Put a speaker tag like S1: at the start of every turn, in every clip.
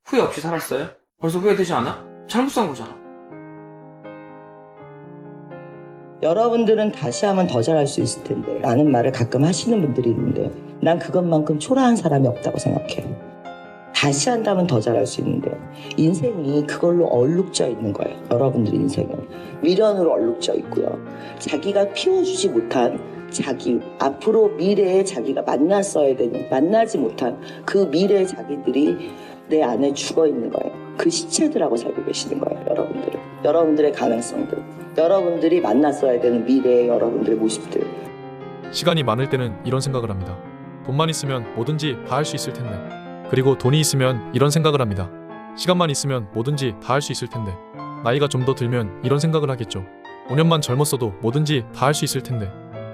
S1: 후회 없이 살았어요? 벌써 후회되지 않아? 잘못 산 거잖아.
S2: 여러분들은 다시 하면 더 잘할 수 있을 텐데 라는 말을 가끔 하시는 분들이 있는데 난 그것만큼 초라한 사람이 없다고 생각해요. 다시 한다면 더 잘할 수 있는데 인생이 그걸로 얼룩져 있는 거예요. 여러분들 인생은 미련으로 얼룩져 있고요. 자기가 피워주지 못한 자기, 앞으로 미래에 자기가 만났어야 되는, 만나지 못한 그 미래의 자기들이 내 안에 죽어 있는 거예요. 그 시체들하고 살고 계시는 거예요. 여러분들은. 여러분들의 가능성들, 여러분들이 만났어야 되는 미래의 여러분들의 모습들.
S3: 시간이 많을 때는 이런 생각을 합니다. 돈만 있으면 뭐든지 다 할 수 있을 텐데. 그리고 돈이 있으면 이런 생각을 합니다. 시간만 있으면 뭐든지 다 할 수 있을 텐데. 나이가 좀 더 들면 이런 생각을 하겠죠. 5년만 젊었어도 뭐든지 다 할 수 있을 텐데.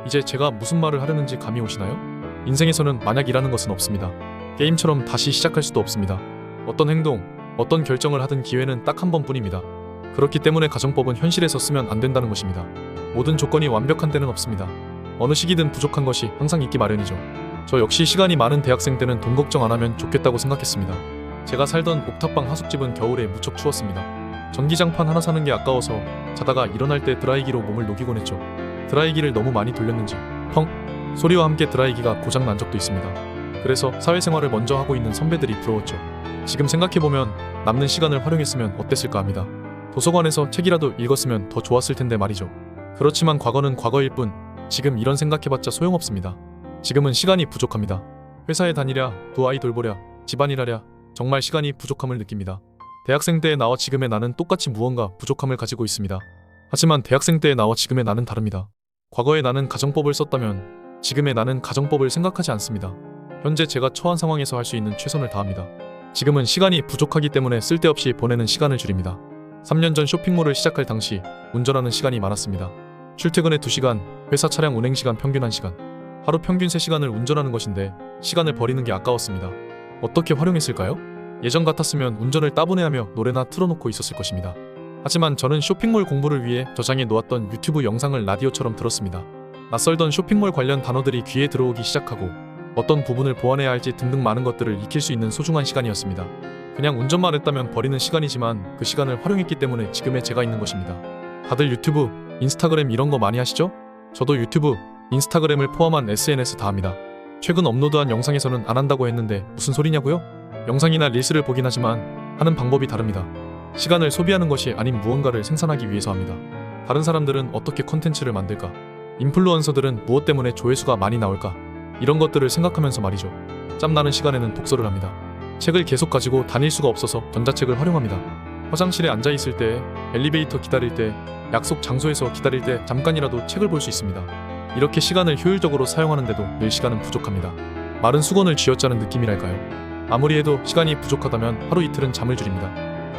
S3: 이제 제가 무슨 말을 하려는지 감이 오시나요? 인생에서는 만약이라는 것은 없습니다. 게임처럼 다시 시작할 수도 없습니다. 어떤 행동, 어떤 결정을 하든 기회는 딱 한 번뿐입니다. 그렇기 때문에 가정법은 현실에서 쓰면 안 된다는 것입니다. 모든 조건이 완벽한 때는 없습니다. 어느 시기든 부족한 것이 항상 있기 마련이죠. 저 역시 시간이 많은 대학생 때는 돈 걱정 안 하면 좋겠다고 생각했습니다. 제가 살던 옥탑방 하숙집은 겨울에 무척 추웠습니다. 전기장판 하나 사는 게 아까워서 자다가 일어날 때 드라이기로 몸을 녹이곤 했죠. 드라이기를 너무 많이 돌렸는지 펑! 소리와 함께 드라이기가 고장 난 적도 있습니다. 그래서 사회생활을 먼저 하고 있는 선배들이 부러웠죠. 지금 생각해보면 남는 시간을 활용했으면 어땠을까 합니다. 도서관에서 책이라도 읽었으면 더 좋았을 텐데 말이죠. 그렇지만 과거는 과거일 뿐 지금 이런 생각해봤자 소용없습니다. 지금은 시간이 부족합니다. 회사에 다니랴, 두 아이 돌보랴, 집안일 하랴 정말 시간이 부족함을 느낍니다. 대학생 때의 나와 지금의 나는 똑같이 무언가 부족함을 가지고 있습니다. 하지만 대학생 때의 나와 지금의 나는 다릅니다. 과거의 나는 가정법을 썼다면 지금의 나는 가정법을 생각하지 않습니다. 현재 제가 처한 상황에서 할 수 있는 최선을 다합니다. 지금은 시간이 부족하기 때문에 쓸데없이 보내는 시간을 줄입니다. 3년 전 쇼핑몰을 시작할 당시 운전하는 시간이 많았습니다. 출퇴근에 2시간, 회사 차량 운행 시간 평균 1시간. 하루 평균 3시간을 운전하는 것인데 시간을 버리는 게 아까웠습니다. 어떻게 활용했을까요? 예전 같았으면 운전을 따분해하며 노래나 틀어놓고 있었을 것입니다. 하지만 저는 쇼핑몰 공부를 위해 저장해 놓았던 유튜브 영상을 라디오처럼 들었습니다. 낯설던 쇼핑몰 관련 단어들이 귀에 들어오기 시작하고 어떤 부분을 보완해야 할지 등등 많은 것들을 익힐 수 있는 소중한 시간이었습니다. 그냥 운전만 했다면 버리는 시간이지만 그 시간을 활용했기 때문에 지금의 제가 있는 것입니다. 다들 유튜브, 인스타그램 이런 거 많이 하시죠? 저도 유튜브, 인스타그램을 포함한 SNS 다 합니다. 최근 업로드한 영상에서는 안 한다고 했는데 무슨 소리냐고요? 영상이나 릴스를 보긴 하지만 하는 방법이 다릅니다. 시간을 소비하는 것이 아닌 무언가를 생산하기 위해서 합니다. 다른 사람들은 어떻게 컨텐츠를 만들까? 인플루언서들은 무엇 때문에 조회수가 많이 나올까? 이런 것들을 생각하면서 말이죠. 짬나는 시간에는 독서를 합니다. 책을 계속 가지고 다닐 수가 없어서 전자책을 활용합니다. 화장실에 앉아있을 때, 엘리베이터 기다릴 때, 약속 장소에서 기다릴 때 잠깐이라도 책을 볼 수 있습니다. 이렇게 시간을 효율적으로 사용하는데도 늘 시간은 부족합니다. 마른 수건을 쥐어짜는 느낌이랄까요? 아무리 해도 시간이 부족하다면 하루 이틀은 잠을 줄입니다.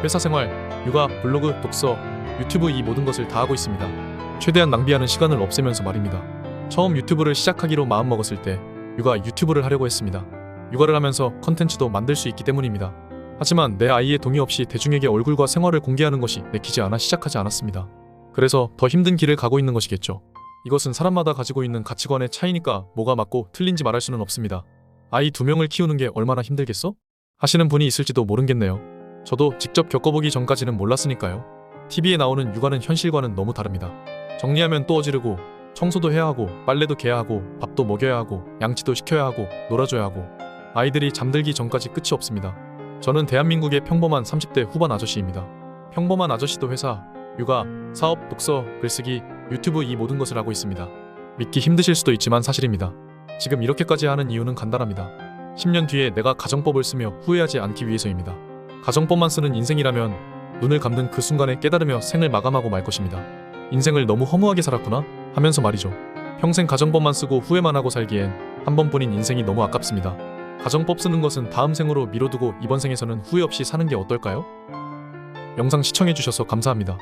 S3: 회사 생활, 육아, 블로그, 독서, 유튜브 이 모든 것을 다 하고 있습니다. 최대한 낭비하는 시간을 없애면서 말입니다. 처음 유튜브를 시작하기로 마음먹었을 때 육아 유튜브를 하려고 했습니다. 육아를 하면서 컨텐츠도 만들 수 있기 때문입니다. 하지만 내 아이의 동의 없이 대중에게 얼굴과 생활을 공개하는 것이 내키지 않아 시작하지 않았습니다. 그래서 더 힘든 길을 가고 있는 것이겠죠. 이것은 사람마다 가지고 있는 가치관의 차이니까 뭐가 맞고 틀린지 말할 수는 없습니다. 아이 2명을 키우는 게 얼마나 힘들겠어? 하시는 분이 있을지도 모르겠네요. 저도 직접 겪어보기 전까지는 몰랐으니까요. TV에 나오는 육아는 현실과는 너무 다릅니다. 정리하면 또 어지르고 청소도 해야 하고 빨래도 개야 하고 밥도 먹여야 하고 양치도 시켜야 하고 놀아줘야 하고 아이들이 잠들기 전까지 끝이 없습니다. 저는 대한민국의 평범한 30대 후반 아저씨입니다. 평범한 아저씨도 회사, 육아, 사업, 독서, 글쓰기, 유튜브 이 모든 것을 하고 있습니다. 믿기 힘드실 수도 있지만 사실입니다. 지금 이렇게까지 하는 이유는 간단합니다. 10년 뒤에 내가 가정법을 쓰며 후회하지 않기 위해서입니다. 가정법만 쓰는 인생이라면 눈을 감는 그 순간에 깨달으며 생을 마감하고 말 것입니다. 인생을 너무 허무하게 살았구나 하면서 말이죠. 평생 가정법만 쓰고 후회만 하고 살기엔 한 번뿐인 인생이 너무 아깝습니다. 가정법 쓰는 것은 다음 생으로 미뤄두고 이번 생에서는 후회 없이 사는 게 어떨까요? 영상 시청해주셔서 감사합니다.